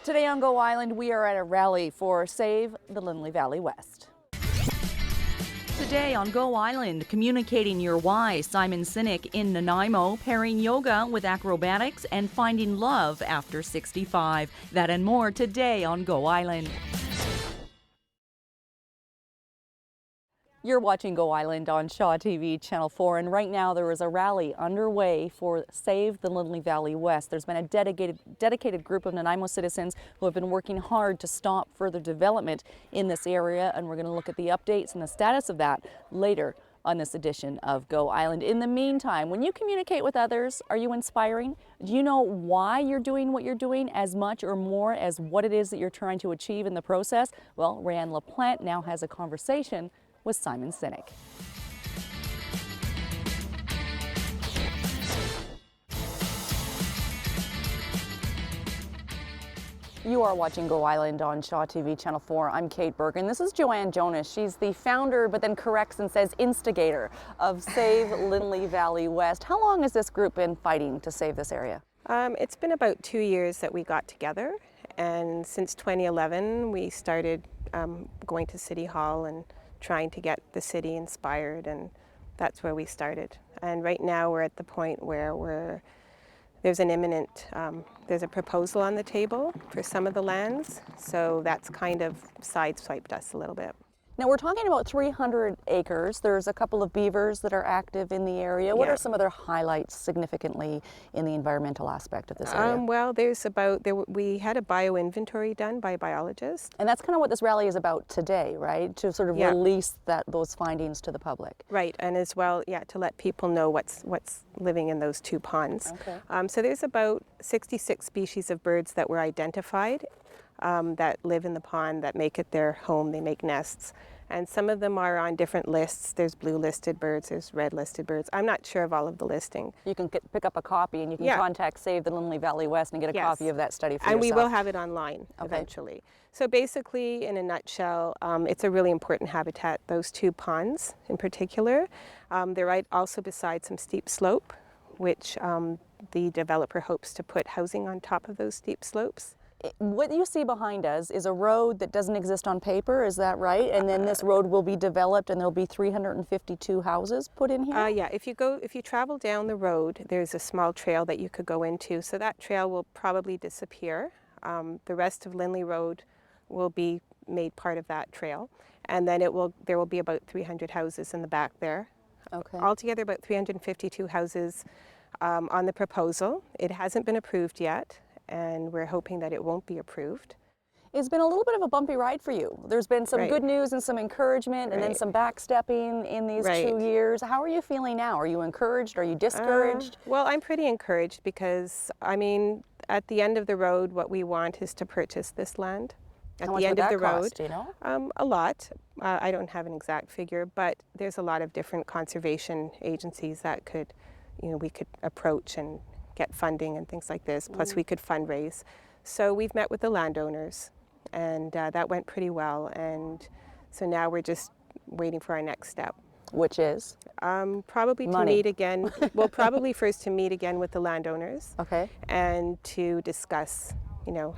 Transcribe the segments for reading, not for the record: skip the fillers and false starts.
Today on Go Island, we are at a rally for Save the Linley Valley West. Today on Go Island, communicating your why, Simon Sinek in Nanaimo, pairing yoga with acrobatics and finding love after 65. That and more today on Go Island. You're watching Go Island on Shaw TV Channel 4, and right now there is a rally underway for Save the Linley Valley West. There's been a dedicated group of Nanaimo citizens who have been working hard to stop further development in this area, and we're going to look at the updates and the status of that later on this edition of Go Island. In the meantime, when you communicate with others, are you inspiring? Do you know why you're doing what you're doing as much or more as what it is that you're trying to achieve in the process? Well, Rayanne LaPlante now has a conversation with Simon Sinek. You are watching Go Island on Shaw TV Channel 4. I'm Kate Burke, and this is Joanne Jonas. She's the founder, but then corrects and says instigator of Save Linley Valley West. How long has this group been fighting to save this area? It's been about 2 years that we got together, and since 2011 we started going to City Hall and trying to get the city inspired, and that's where we started. And right now we're at the point where there's an imminent, there's a proposal on the table for some of the lands, so that's kind of sideswiped us a little bit. Now we're talking about 300 acres. There's a couple of beavers that are active in the area. What are some other highlights significantly in the environmental aspect of this area? Well, we had a bio-inventory done by biologists. And that's kind of what this rally is about today, right? To sort of release those findings to the public. Right, and as well, to let people know what's living in those two ponds. Okay. So there's about 66 species of birds that were identified that live in the pond, that make it their home, they make nests. And some of them are on different lists. There's blue listed birds, there's red listed birds. I'm not sure of all of the listing. You can pick up a copy and you can contact Save the Linley Valley West and get a copy of that study for yourself. And we will have it online eventually. So basically, in a nutshell, it's a really important habitat, those two ponds in particular. They're right also beside some steep slope, which the developer hopes to put housing on top of those steep slopes. What you see behind us is a road that doesn't exist on paper, is that right? And then this road will be developed and there'll be 352 houses put in here? Yeah, if you travel down the road, there's a small trail that you could go into, so that trail will probably disappear. The rest of Linley Road will be made part of that trail, and then there will be about 300 houses in the back there. Okay. Altogether about 352 houses on the proposal. It hasn't been approved yet, and we're hoping that it won't be approved. It's been a little bit of a bumpy ride for you. There's been some good news and some encouragement and then some backstepping in these 2 years. How are you feeling now? Are you encouraged? Are you discouraged? Well, I'm pretty encouraged because, I mean, at the end of the road, what we want is to purchase this land. At the end of the road, do you know? a lot. I don't have an exact figure, but there's a lot of different conservation agencies that we could approach and get funding and things like this, plus we could fundraise. So we've met with the landowners, and that went pretty well, and so now we're just waiting for our next step. Which is? Probably to meet again, well, probably first to meet again with the landowners. Okay. And to discuss,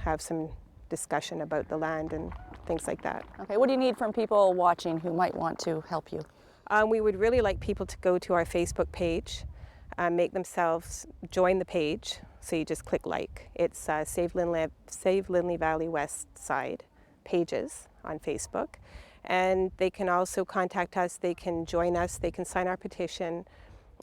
have some discussion about the land and things like that. Okay, what do you need from people watching who might want to help you? We would really like people to go to our Facebook page, make themselves join the page. So you just click like. It's Save Linley Valley West Side pages on Facebook. And they can also contact us, they can join us, they can sign our petition.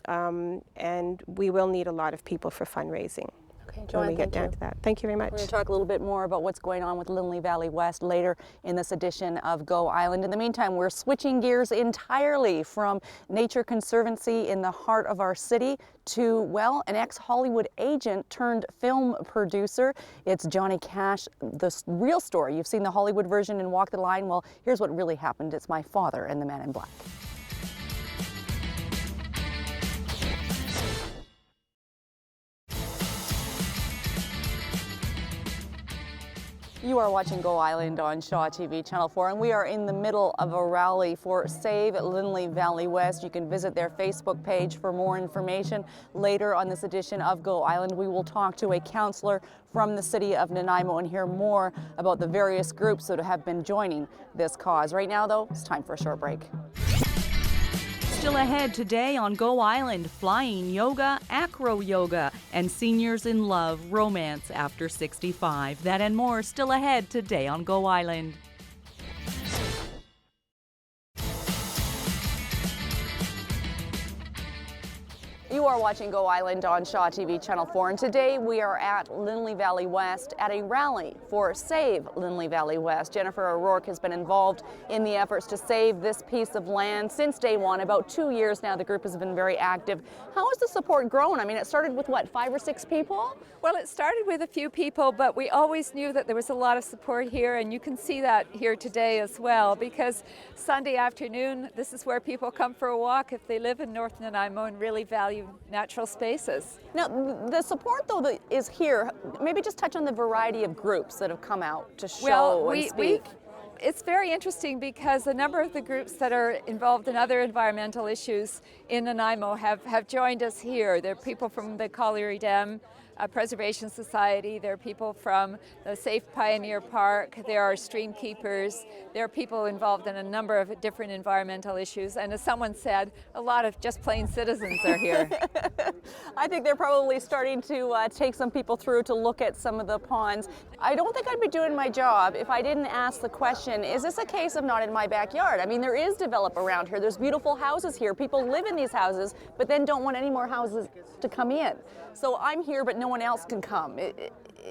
And we will need a lot of people for fundraising. Okay, Joanne, when we get down to that. Thank you very much. We're going to talk a little bit more about what's going on with Linley Valley West later in this edition of Go Island. In the meantime, we're switching gears entirely from Nature Conservancy in the heart of our city to, well, an ex-Hollywood agent turned film producer. It's Johnny Cash, the real story. You've seen the Hollywood version in Walk the Line. Well, here's what really happened. It's my father and the Man in Black. You are watching Go Island on Shaw TV Channel 4, and we are in the middle of a rally for Save Linley Valley West. You can visit their Facebook page for more information. Later on this edition of Go Island, we will talk to a councillor from the city of Nanaimo and hear more about the various groups that have been joining this cause. Right now, though, it's time for a short break. Still ahead today on Go Island, flying yoga, acro yoga, and seniors in love, romance after 65. That and more still ahead today on Go Island. You are watching Go Island on Shaw TV Channel 4, and today we are at Linley Valley West at a rally for Save Linley Valley West. Jennifer ORourke has been involved in the efforts to save this piece of land since day one. About 2 years now, the group has been very active. How has the support grown? I mean, it started with what, 5 or 6 people? Well, it started with a few people, but we always knew that there was a lot of support here, and you can see that here today as well, because Sunday afternoon, this is where people come for a walk if they live in North Nanaimo and really value natural spaces. Now, the support, though, that is here, maybe just touch on the variety of groups that have come out to show and speak. It's very interesting because a number of the groups that are involved in other environmental issues in Nanaimo have joined us here. There are people from the Colliery Dam Preservation Society, there are people from the Safe Pioneer Park, there are stream keepers, there are people involved in a number of different environmental issues, and as someone said, a lot of just plain citizens are here. I think they're probably starting to take some people through to look at some of the ponds. I don't think I'd be doing my job if I didn't ask the question, is this a case of not in my backyard? I mean, there is develop around here, there's beautiful houses here, people live in these houses, but then don't want any more houses to come in. So I'm here, but no one else can come.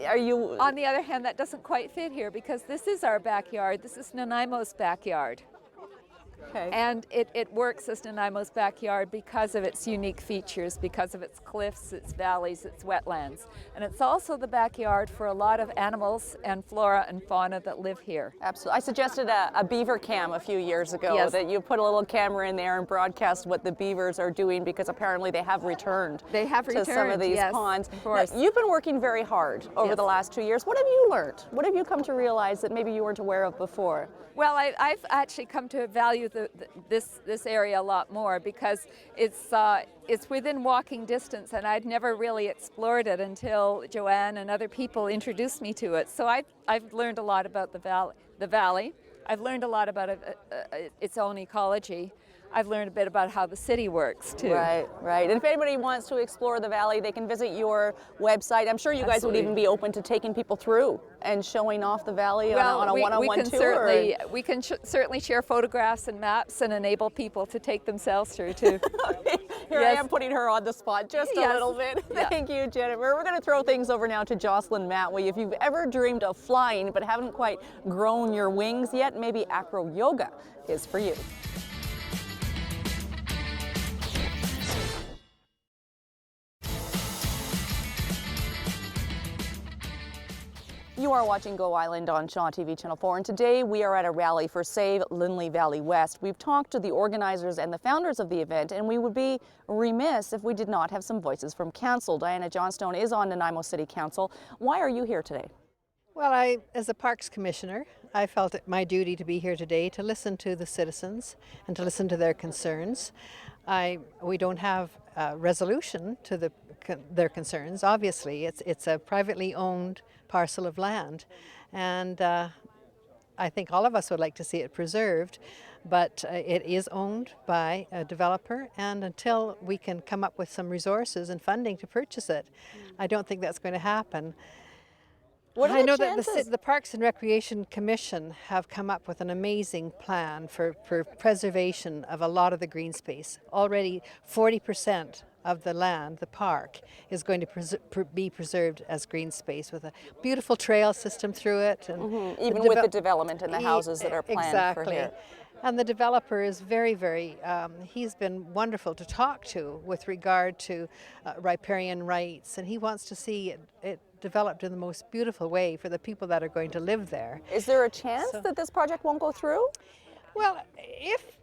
Are you? On the other hand, that doesn't quite fit here because this is our backyard. This is Nanaimo's backyard. Okay. And it works as Nanaimo's backyard because of its unique features, because of its cliffs, its valleys, its wetlands. And it's also the backyard for a lot of animals and flora and fauna that live here. Absolutely. I suggested a beaver cam a few years ago, yes, that you put a little camera in there and broadcast what the beavers are doing, because apparently they have returned. They have returned to some of these yes, ponds. Of course. Now, you've been working very hard over yes, the last 2 years. What have you learned? What have you come to realize that maybe you weren't aware of before? Well, I've actually come to value this area a lot more because it's within walking distance, and I'd never really explored it until Joanne and other people introduced me to it. So I've learned a lot about the valley. I've learned a lot about its own ecology. I've learned a bit about how the city works too. Right, right. And if anybody wants to explore the valley, they can visit your website. I'm sure you guys would even be open to taking people through and showing off the valley on a one-on-one tour. We can certainly share photographs and maps and enable people to take themselves through too. Okay. Here yes, I am putting her on the spot just a little bit. Yeah. Thank you, Jennifer. We're going to throw things over now to Jocelyn Matway. If you've ever dreamed of flying but haven't quite grown your wings yet, maybe acro yoga is for you. You are watching Go Island on Shaw TV Channel 4, and today we are at a rally for Save Linley Valley West. We've talked to the organizers and the founders of the event, and we would be remiss if we did not have some voices from council. Diana Johnstone is on Nanaimo City Council. Why are you here today? Well, as a Parks Commissioner, I felt it my duty to be here today to listen to the citizens and to listen to their concerns. We don't have a resolution to their concerns. Obviously, it's a privately owned parcel of land, and I think all of us would like to see it preserved, but it is owned by a developer, and until we can come up with some resources and funding to purchase it, I don't think that's going to happen. I know that the Parks and Recreation Commission have come up with an amazing plan for preservation of a lot of the green space. Already 40% of the land, the park, is going to be preserved as green space with a beautiful trail system through it. And even with the development and the houses that are planned for here. And the developer is very, he's been wonderful to talk to with regard to riparian rights, and he wants to see it developed in the most beautiful way for the people that are going to live there. Is there a chance that this project won't go through? Well,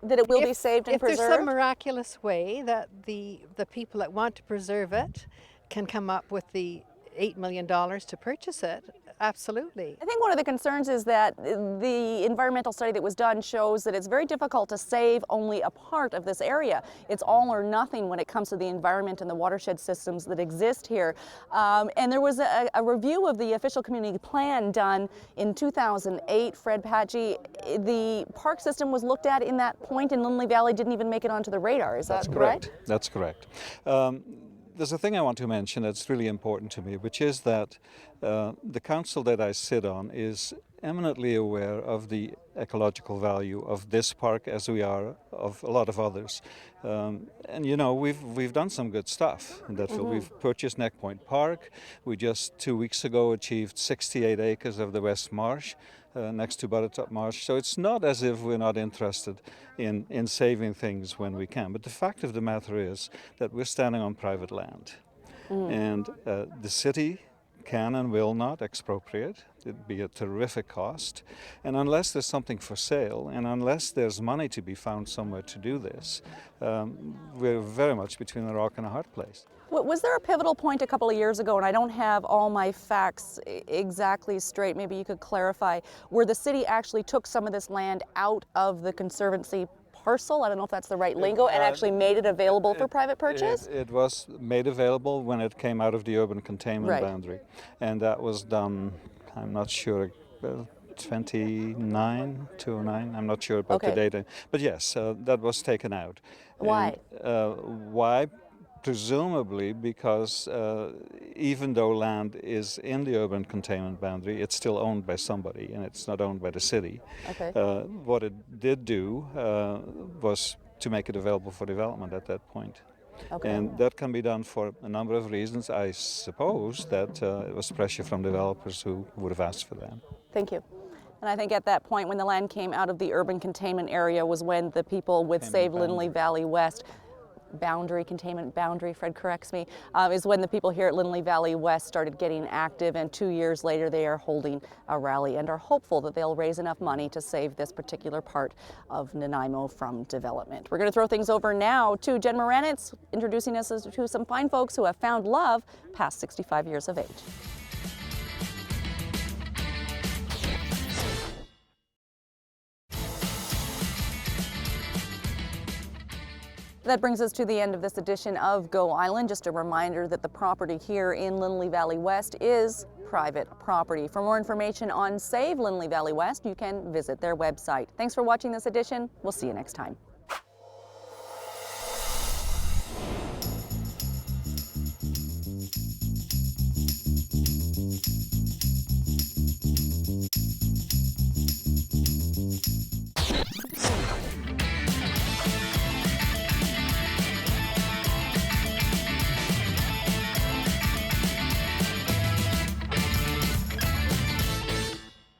that it will be saved and preserved? If there's some miraculous way that the people that want to preserve it can come up with the $8 million to purchase it, Absolutely. I think one of the concerns is that the environmental study that was done shows that it's very difficult to save only a part of this area. It's all or nothing when it comes to the environment and the watershed systems that exist here. And there was a review of the official community plan done in 2008. Fred Patchy, the park system was looked at in that point, and Linley Valley didn't even make it onto the radar. Is that correct? That's correct. There's a thing I want to mention that's really important to me, which is that the council that I sit on is eminently aware of the ecological value of this park as we are of a lot of others. And you know, we've done some good stuff in that field. We've purchased Neck Point Park. We just 2 weeks ago achieved 68 acres of the West Marsh. Next to Buttertop Marsh. So it's not as if we're not interested in saving things when we can. But the fact of the matter is that we're standing on private land. And the city can and will not expropriate. It'd be a terrific cost. And unless there's something for sale, and unless there's money to be found somewhere to do this, we're very much between a rock and a hard place. Was there a pivotal point a couple of years ago, and I don't have all my facts exactly straight, maybe you could clarify, where the city actually took some of this land out of the Conservancy parcel, I don't know if that's the right lingo, and actually made it available for private purchase? It was made available when it came out of the urban containment boundary. And that was done, I'm not sure, 29, 209, I'm not sure about the data. But yes, that was taken out. Why? And, why? Presumably because even though land is in the urban containment boundary, it's still owned by somebody, and it's not owned by the city. Okay. What it did do was to make it available for development at that point. Okay. And that can be done for a number of reasons. I suppose that it was pressure from developers who would have asked for that. Thank you. And I think at that point when the land came out of the urban containment area was when the people with Save Linley Valley West containment boundary, Fred corrects me, is when the people here at Linley Valley West started getting active, and 2 years later they are holding a rally and are hopeful that they'll raise enough money to save this particular part of Nanaimo from development. We're going to throw things over now to Jen Moranitz, introducing us to some fine folks who have found love past 65 years of age. That brings us to the end of this edition of Go Island. Just a reminder that the property here in Linley Valley West is private property. For more information on Save Linley Valley West, you can visit their website. Thanks for watching this edition. We'll see you next time.